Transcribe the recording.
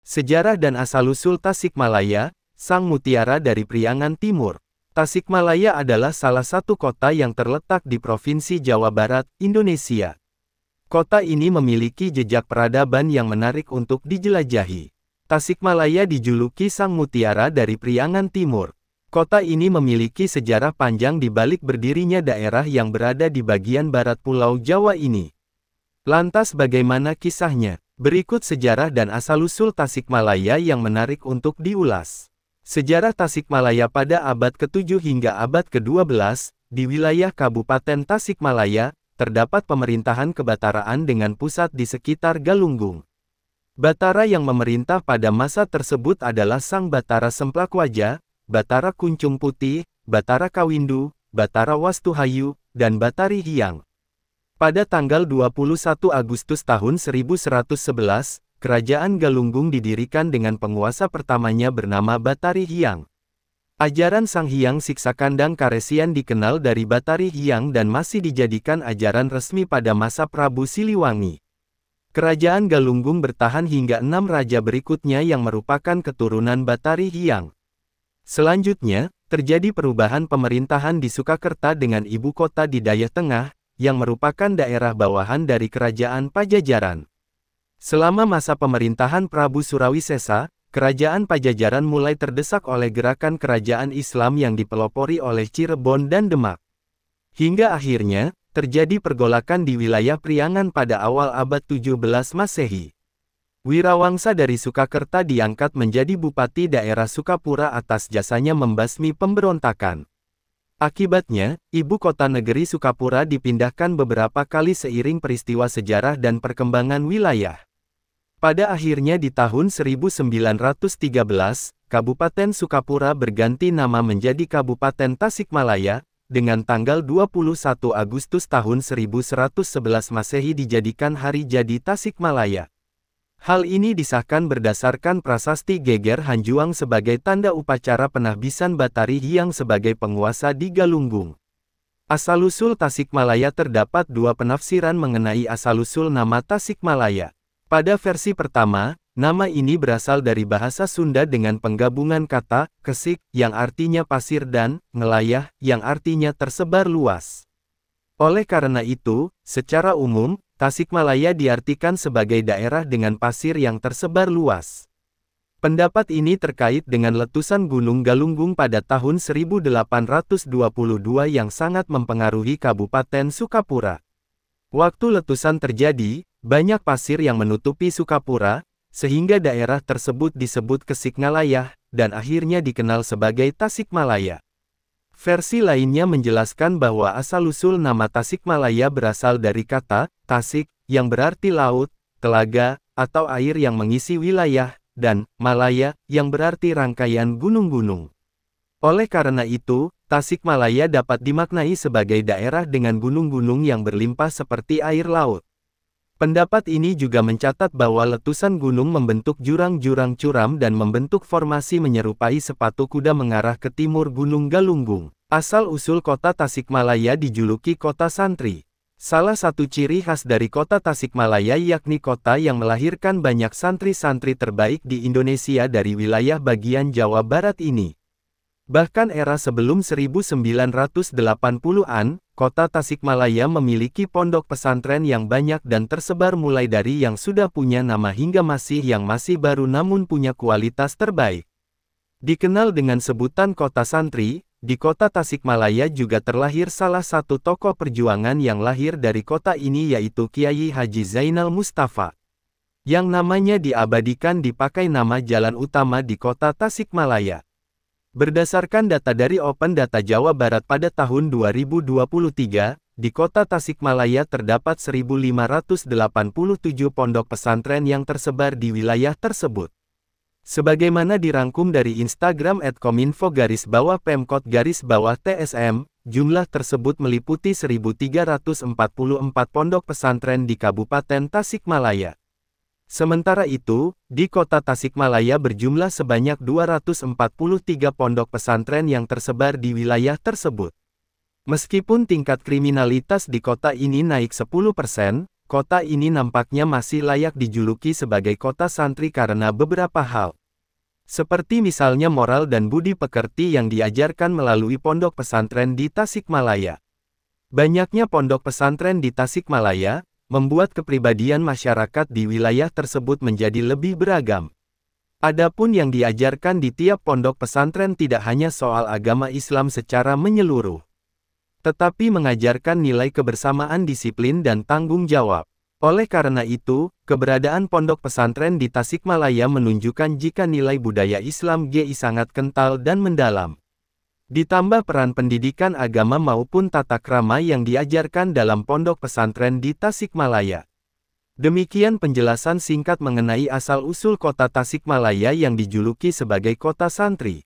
Sejarah dan asal-usul Tasikmalaya, Sang Mutiara dari Priangan Timur. Tasikmalaya adalah salah satu kota yang terletak di Provinsi Jawa Barat, Indonesia. Kota ini memiliki jejak peradaban yang menarik untuk dijelajahi. Tasikmalaya dijuluki Sang Mutiara dari Priangan Timur. Kota ini memiliki sejarah panjang di balik berdirinya daerah yang berada di bagian barat Pulau Jawa ini. Lantas bagaimana kisahnya? Berikut sejarah dan asal-usul Tasikmalaya yang menarik untuk diulas. Sejarah Tasikmalaya pada abad ke-7 hingga abad ke-12, di wilayah Kabupaten Tasikmalaya, terdapat pemerintahan kebataraan dengan pusat di sekitar Galunggung. Batara yang memerintah pada masa tersebut adalah Sang Batara Semplakwaja, Batara Kuncung Putih, Batara Kawindu, Batara Wastuhayu, dan Batari Hyang. Pada tanggal 21 Agustus tahun 1111, Kerajaan Galunggung didirikan dengan penguasa pertamanya bernama Batari Hyang. Ajaran Sang Hyang Siksakandang Karesian dikenal dari Batari Hyang dan masih dijadikan ajaran resmi pada masa Prabu Siliwangi. Kerajaan Galunggung bertahan hingga 6 raja berikutnya yang merupakan keturunan Batari Hyang. Selanjutnya, terjadi perubahan pemerintahan di Surakarta dengan ibu kota di Daya Tengah, yang merupakan daerah bawahan dari Kerajaan Pajajaran. Selama masa pemerintahan Prabu Surawisesa, Kerajaan Pajajaran mulai terdesak oleh gerakan kerajaan Islam yang dipelopori oleh Cirebon dan Demak. Hingga akhirnya, terjadi pergolakan di wilayah Priangan pada awal abad 17 Masehi. Wirawangsa dari Surakarta diangkat menjadi Bupati daerah Sukapura atas jasanya membasmi pemberontakan. Akibatnya, ibu kota negeri Sukapura dipindahkan beberapa kali seiring peristiwa sejarah dan perkembangan wilayah. Pada akhirnya di tahun 1913, Kabupaten Sukapura berganti nama menjadi Kabupaten Tasikmalaya, dengan tanggal 21 Agustus tahun 1111 Masehi dijadikan Hari Jadi Tasikmalaya. Hal ini disahkan berdasarkan prasasti Geger Hanjuang sebagai tanda upacara penahbisan Batari Hyang sebagai penguasa di Galunggung. Asal-usul Tasikmalaya terdapat dua penafsiran mengenai asal-usul nama Tasikmalaya. Pada versi pertama, nama ini berasal dari bahasa Sunda dengan penggabungan kata, kesik, yang artinya pasir dan, ngelayah, yang artinya tersebar luas. Oleh karena itu, secara umum, Tasikmalaya diartikan sebagai daerah dengan pasir yang tersebar luas. Pendapat ini terkait dengan letusan Gunung Galunggung pada tahun 1822 yang sangat mempengaruhi Kabupaten Sukapura. Waktu letusan terjadi, banyak pasir yang menutupi Sukapura, sehingga daerah tersebut disebut Kesiknalayah, dan akhirnya dikenal sebagai Tasikmalaya. Versi lainnya menjelaskan bahwa asal-usul nama Tasikmalaya berasal dari kata, tasik, yang berarti laut, telaga, atau air yang mengisi wilayah, dan Malaya, yang berarti rangkaian gunung-gunung. Oleh karena itu, Tasikmalaya dapat dimaknai sebagai daerah dengan gunung-gunung yang berlimpah seperti air laut. Pendapat ini juga mencatat bahwa letusan gunung membentuk jurang-jurang curam dan membentuk formasi menyerupai sepatu kuda mengarah ke timur Gunung Galunggung. Asal-usul kota Tasikmalaya dijuluki kota santri. Salah satu ciri khas dari kota Tasikmalaya yakni kota yang melahirkan banyak santri-santri terbaik di Indonesia dari wilayah bagian Jawa Barat ini. Bahkan era sebelum 1980-an, kota Tasikmalaya memiliki pondok pesantren yang banyak dan tersebar mulai dari yang sudah punya nama hingga yang masih baru namun punya kualitas terbaik. Dikenal dengan sebutan kota santri, di kota Tasikmalaya juga terlahir salah satu tokoh perjuangan yang lahir dari kota ini yaitu Kiai Haji Zainal Mustafa. Yang namanya diabadikan dipakai nama jalan utama di kota Tasikmalaya. Berdasarkan data dari Open Data Jawa Barat pada tahun 2023, di kota Tasikmalaya terdapat 1.587 pondok pesantren yang tersebar di wilayah tersebut. Sebagaimana dirangkum dari Instagram @kominfo_pemkot_TSM, jumlah tersebut meliputi 1.344 pondok pesantren di Kabupaten Tasikmalaya. Sementara itu, di kota Tasikmalaya berjumlah sebanyak 243 pondok pesantren yang tersebar di wilayah tersebut. Meskipun tingkat kriminalitas di kota ini naik 10%, kota ini nampaknya masih layak dijuluki sebagai kota santri karena beberapa hal. Seperti misalnya moral dan budi pekerti yang diajarkan melalui pondok pesantren di Tasikmalaya. Banyaknya pondok pesantren di Tasikmalaya membuat kepribadian masyarakat di wilayah tersebut menjadi lebih beragam. Adapun yang diajarkan di tiap pondok pesantren tidak hanya soal agama Islam secara menyeluruh, tetapi mengajarkan nilai kebersamaan, disiplin, dan tanggung jawab. Oleh karena itu, keberadaan pondok pesantren di Tasikmalaya menunjukkan jika nilai budaya Islam GI sangat kental dan mendalam. Ditambah peran pendidikan agama maupun tata krama yang diajarkan dalam pondok pesantren di Tasikmalaya. Demikian penjelasan singkat mengenai asal-usul kota Tasikmalaya yang dijuluki sebagai kota santri.